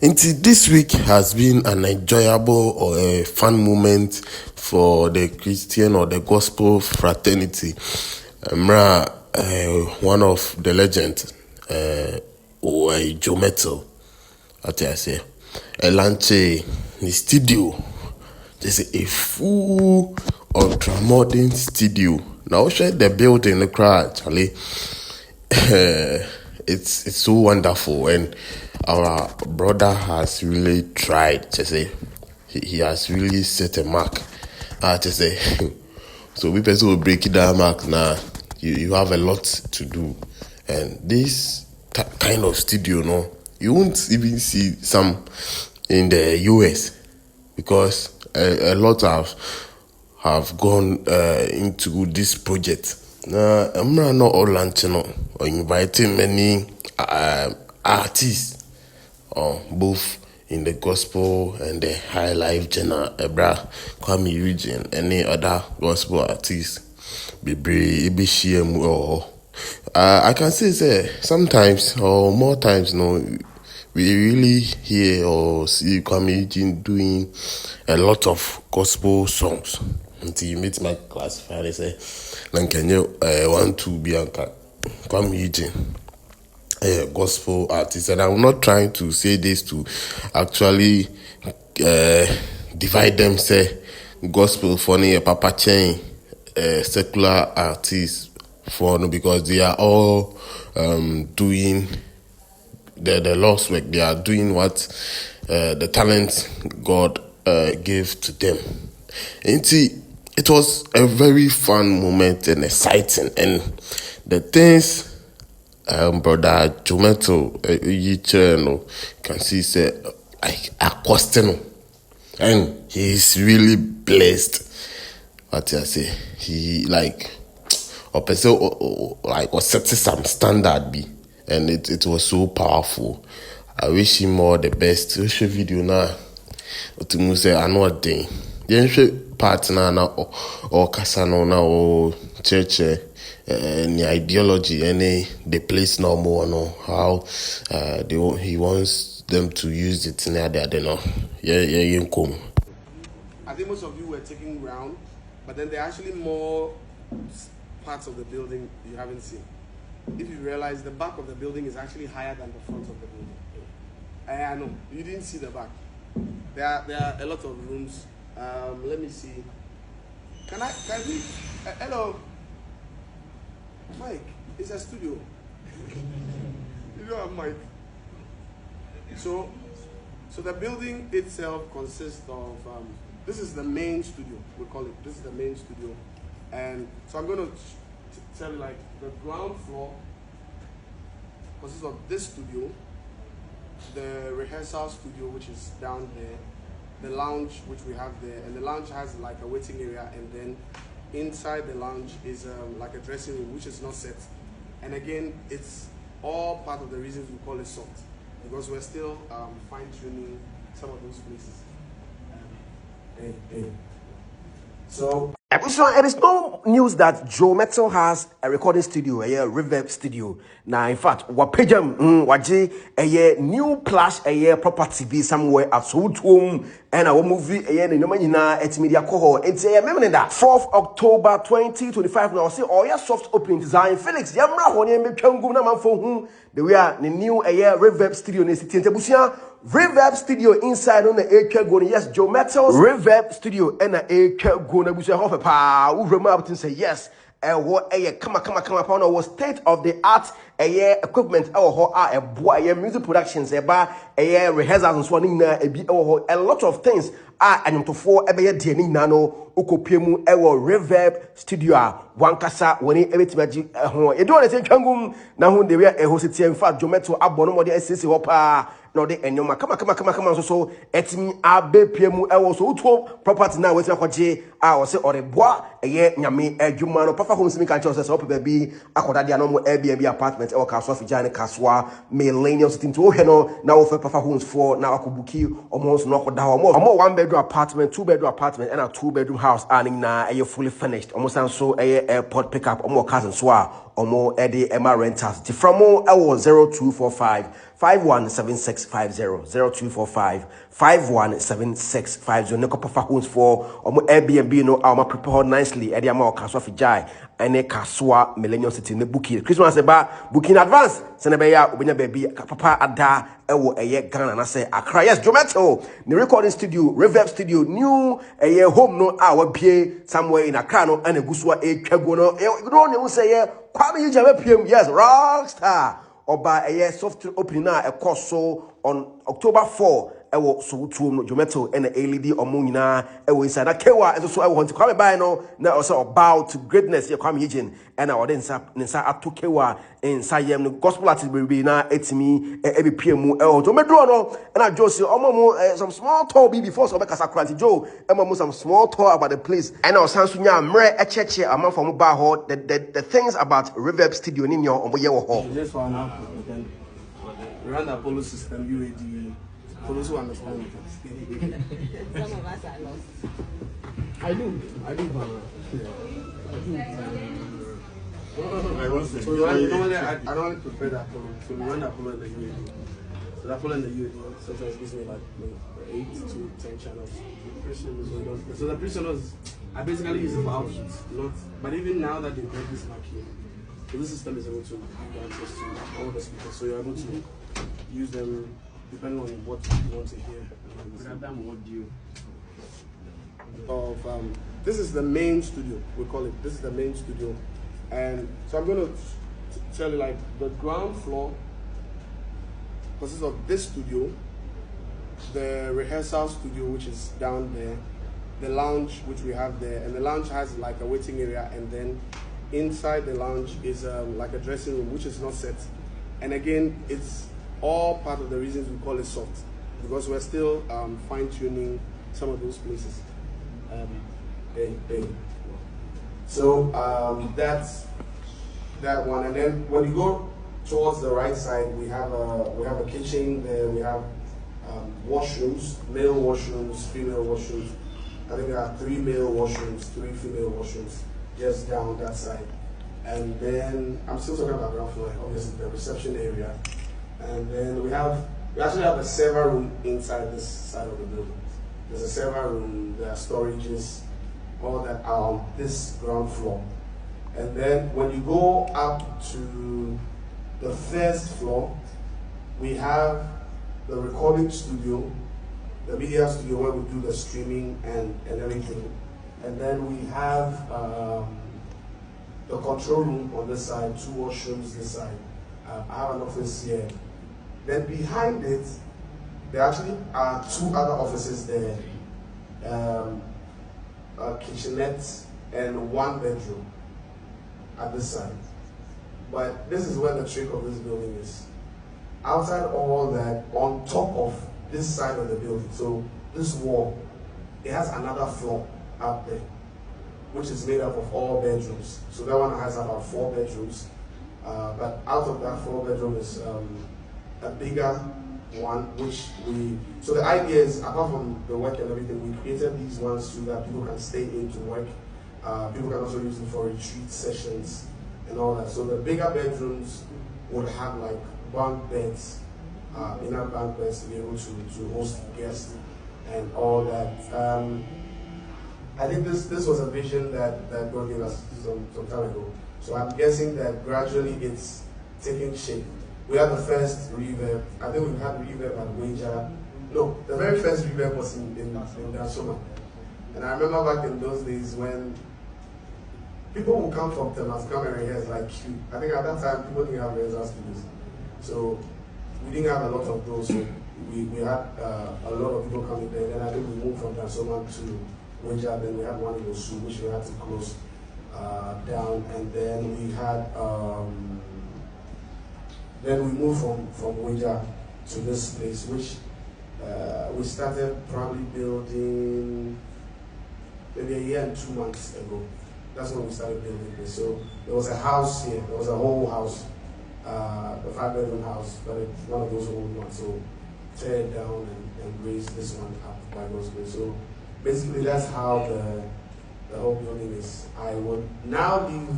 This week has been an enjoyable or a fun moment for the Christian or the gospel fraternity. One of the legends, Joemettle, what I say, a lunch in the studio, just a full ultra modern studio. Now, share the building, the crowd, Charlie. It's so wonderful, and our brother has really tried to say he has really set a mark. To say so we person will break it down mark now. You have a lot to do, and this kind of studio, no, you won't even see some in the US because a lot have gone into this project. I'm not all launching or inviting many artists, both in the gospel and the high life genre, Kwame region, any other gospel artists. I can say sometimes or more times, we really hear or see Kwame region doing a lot of gospel songs. Until you meet my classifier, they say, can you want to be a Kwame region gospel artist? And I'm not trying to say this to actually divide them, say gospel funny papa chain secular artists for, because they are all doing the Lord's work. They are doing what the talent God gave to them. And see, it was a very fun moment and exciting, and the things brother Joemettle you can see say like a question, and he's really blessed. What I say, he like or person like was setting some standard be, and it was so powerful. I wish him all the best. Show video now. To say I know a thing. Partner now or Casano now or church any ideology, any the place no more, no how he wants them to use it near there, they know. Yeah, come. I think most of you were taking round, but then there are actually more parts of the building you haven't seen. If you realize, the back of the building is actually higher than the front of the building. I know you didn't see the back. There are a lot of rooms. Let me see. Can we? Hello, Mike. It's a studio. You don't have Mike. So the building itself consists of. This is the main studio. We call it. This is the main studio, and so I'm going to tell you, like, the ground floor consists of this studio, the rehearsal studio, which is down there, the lounge, which we have there, and the lounge has like a waiting area, and then inside the lounge is like a dressing room, which is not set. And again, it's all part of the reasons we call it soft, because we're still fine-tuning some of those places. So it is no news that Joemettle has a recording studio, a reverb studio. Now, in fact, wapejam waje a new clash, a property be somewhere at home, and our movie a nyina et media coho. It's a memory that 4th October 2025. Now, see all your soft opening design. Felix Yamra Honia me Kangu na man for whom we are the new a reverb studio in City Tebusia. Reverb studio inside on the acre going. Yes, Joemettle reverb studio and a acre going. We say half pa who remember to say yes. What a come upon was state of the art equipment a boy music productions a rehearsals and so on a lot of things and to for a nano ukopemu reverb studio one casa when everything you don't say kangum now they were a host in fact Joemettle abono more the hopa no de enyoma come so etimi abe piemu so uto property now wetin akwaje o se oreboa nyame adwuma no papa home simi kan che so baby akoda dia no mo Airbnb apartment kaso afijane kaswa millennial city to he no na wo fe papa homes for na akobuki omo so no akoda omo 1 bedroom apartment 2 bedroom apartment and a 2 bedroom house and na fully furnished omo san so airport pickup omo cousin so omo edi Emma rentals. Tiframo ewo 0245 517650 0245 517650. Neko pafa homes for omo Airbnb no our prepare nicely. Edi ama okaswa fijai ene kaswa Millennium City ne booking. Christmas eba booking advance. Senebeya obenya baby papa ada ewo eye Ghana na say Accra. Yes, Joemettle the recording studio, reverb studio, new eye home no our pie somewhere in Accra no and eguswa e twago no. You know say Kwame Yijame PM. Yes, rockstar. Oba eye soft opening na e course so on October 4. Ewo so tuom Joemettle and the LED omo nyina ewo inside na kewa enso so ewo honti Kwame by no na also about to greatness ye Kwame Yijin and our nsa ato kewa inside yem no gospel artist be na etimi e be PM ewo to medro no na Joe say omo mo some small talk be before so be kasa kranti Joe mo some small talk about the place and our sansu nya mre e cheche amam for mo ba ho the things about Reverb Studio ni nyo omo ye wo ho. Just for now we run the Apollo system UAD. For those who understand it. Some of us are lost. I do, but so normally I don't prepare that Apollo. So we run the Apollo in the UAD. So the Apollo in the UAD sometimes gives me like 8 to 10 channels. So the prisoners, I basically use it for outputs, not. But even now that they've got this Mac here, so this system is able to give you access to all the speakers. So you're able to use them depending on what you want to hear. This is the main studio, we call it. This is the main studio. And so I'm going to tell you, like, the ground floor consists of this studio, the rehearsal studio, which is down there, the lounge, which we have there, and the lounge has like a waiting area, and then inside the lounge is like a dressing room, which is not set. And again, it's all part of the reasons we call it soft, because we're still fine-tuning some of those places. So that's that one, and then when you go towards the right side, we have a kitchen there. We have washrooms, male washrooms, female washrooms. I think there are 3 male washrooms, 3 female washrooms, just down that side. And then I'm still talking about ground floor, obviously the reception area. And then we actually have a server room inside this side of the building. There's a server room, there are storages, all that are on this ground floor. And then when you go up to the first floor, we have the recording studio, the media studio where we do the streaming and everything. And then we have the control room on this side, 2 washrooms this side. I have an office here. Then behind it, there actually are 2 other offices there, a kitchenette and 1 bedroom at this side. But this is where the trick of this building is. Outside all that, on top of this side of the building, so this wall, it has another floor up there, which is made up of all bedrooms. So that one has about 4 bedrooms. But out of that 4 bedroom is a bigger one, which so the idea is, apart from the work and everything, we created these ones so that people can stay in to work. People can also use it for retreat sessions and all that. So the bigger bedrooms would have like bunk beds, enough bunk beds to be able to host guests and all that. I think this was a vision that God gave us some time ago. So I'm guessing that gradually it's taking shape. We had the first reverb. I think we had reverb at Wager. No, the very first reverb was in Dansoma. And I remember back in those days when people would come from Temas, come and rehearse like you. I think at that time people didn't have rehearsal studios. So we didn't have a lot of those. So we had a lot of people coming there. Then I think we moved from Dansoma to Wager. Then we had one in Osu, which we had to close down. And then we had then we moved from Wager to this place, which we started probably building maybe a year and 2 months ago. That's when we started building this. So there was a house here, there was a whole house, a 5-bedroom house, but it's one of those old ones. So tear it down and raise this one up by God's grace. So basically that's how the whole building is. I would now leave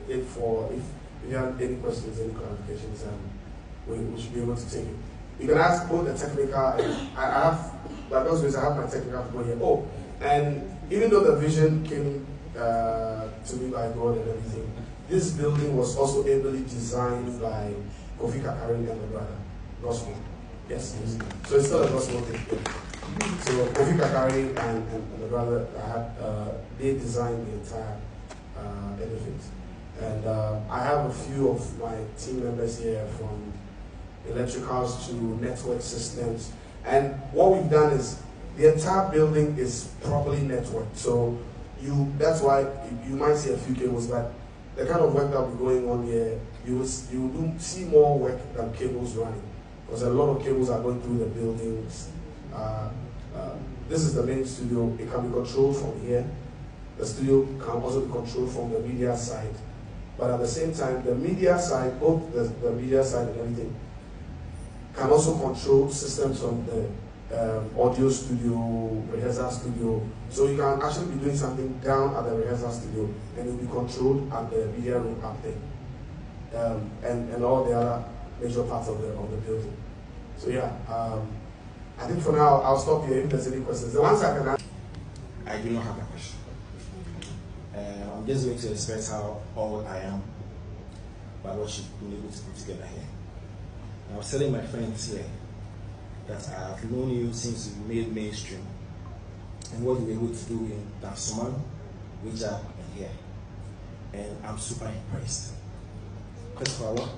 it for if you have any questions, any clarifications, we should be able to take it. You can ask both the technical and I have, but those ways I have my technical people here. Oh, and even though the vision came to me by God and everything, this building was also ably designed by Kofi Kakari and the brother, Gospel. Yes, yes. So it's still a Gospel thing. So Kofi Kakari and the brother, they designed the entire edifice. And I have a few of my team members here from electricals to network systems. And what we've done is the entire building is properly networked. So that's why you might see a few cables, but the kind of work that we're going on here, you will see more work than cables running. Because a lot of cables are going through the buildings. This is the main studio. It can be controlled from here. The studio can also be controlled from the media side. But at the same time, the media side, both the media side and everything, can also control systems from the audio studio, rehearsal studio. So you can actually be doing something down at the rehearsal studio and it will be controlled at the media room up there. And all the other major parts of the building. So yeah, I think for now I'll stop here if there's any questions. The ones I can ask. I do not have a question. I'm just going to express how old I am by what you've been able to put together here. I was telling my friends here that I have known you since you made mainstream and what you were able to do in Dansoman, Wija, and here. And I'm super impressed. First of all,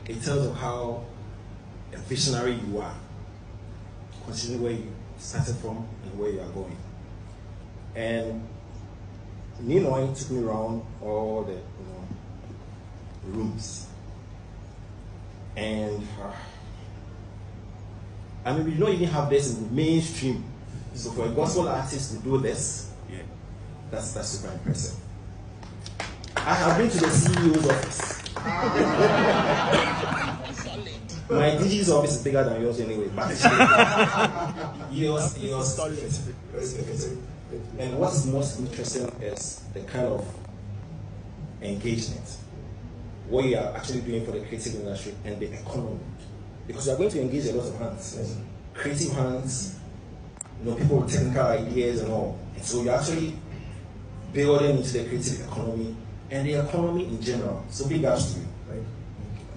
it tells of how a visionary you are, considering where you started from and where you are going. And Ninoy took me around all the rooms. And I mean, we don't even have this in the mainstream. So for a gospel artist to do this, that's super impressive. I have been to the CEO's office. My DG's office is bigger than yours anyway, but yours solid. And what's most interesting is the kind of engagement, what you are actually doing for the creative industry and the economy. Because you are going to engage a lot of hands, creative hands, people with technical ideas and all. And so you're actually building into the creative economy and the economy in general. So big ups to you, right?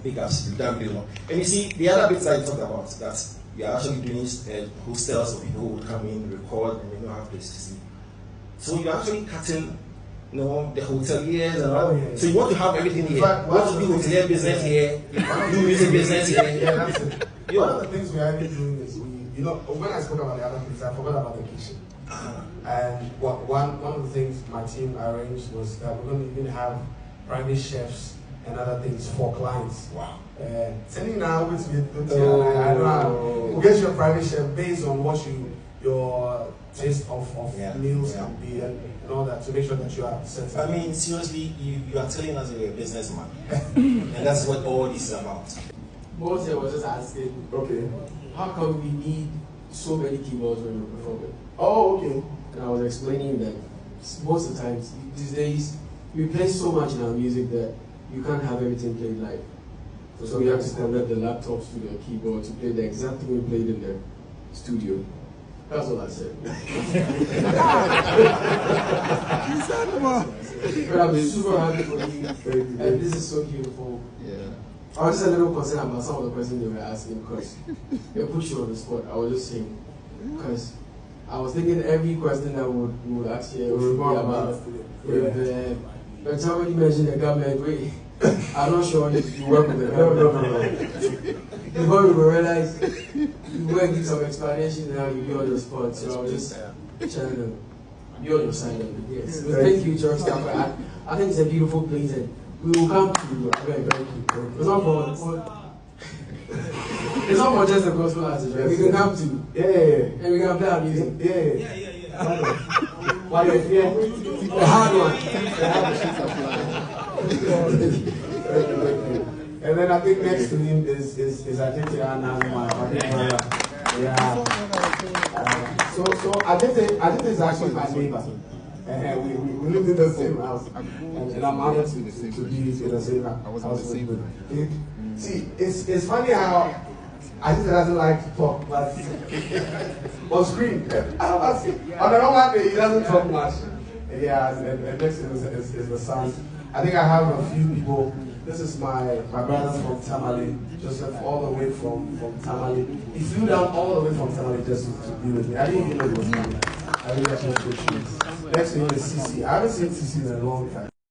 Big ups to you, that really. And you see, the other bits that you talked about, that you're actually doing hostels of people who would come in, record, and they don't have place to sleep. So you're actually cutting, the hoteliers and all. Yeah. So you want to have everything here. You want to do hotelier business here, do music business here. Yeah, that's it. One of the things we are doing is when I spoke about the other things, I forgot about the kitchen. And one of the things my team arranged was that we're going to even have private chefs and other things for clients. Wow. Sending now with me, I don't know. We'll get you a private chef based on what your taste of meals can be and all that, to make sure that you are set. I mean, seriously, you are telling us you're a businessman. And that's what all this is about. Most I was just asking, Okay. how come we need so many keyboards when we're performing? Oh, okay. And I was explaining that most of the times, these days, we play so much in our music that you can't have everything played live. So we have to connect the laptops to the keyboard to play the exact thing we played in the studio. That's all I said. But I'm super happy for you. And this is so beautiful. Yeah. I was just a little concerned about some of the questions they were asking because they put you on the spot. I was just saying, because I was thinking every question that we would ask you would be about but somebody mentioned the government. I'm not sure if you work with the government. Before we realize you will give some explanation and how you be on the spot. So I was just trying to be on your side of it. Yes. So thank you, Church Staff. I think it's a beautiful place and we will come to you. It's not for just the gospel artists, right? We can come to and we can play our music. Why The hard one. And then I think next to him is Ajete Anna. Yeah. So Ajete is actually my neighbor. we lived in the same house, and I'm honored to be in the same house. I was in the same room. See, it's funny how I just doesn't like to talk, but on screen, on the normal day, he doesn't talk much. Yeah, and next is the son. I think I have a few people. This is my brother from Tamale, Joseph, all the way from Tamale. He flew down all the way from Tamale just to be with me. I didn't even know he was coming. I really appreciate you. Next to him is CC. I haven't seen CC in a long time.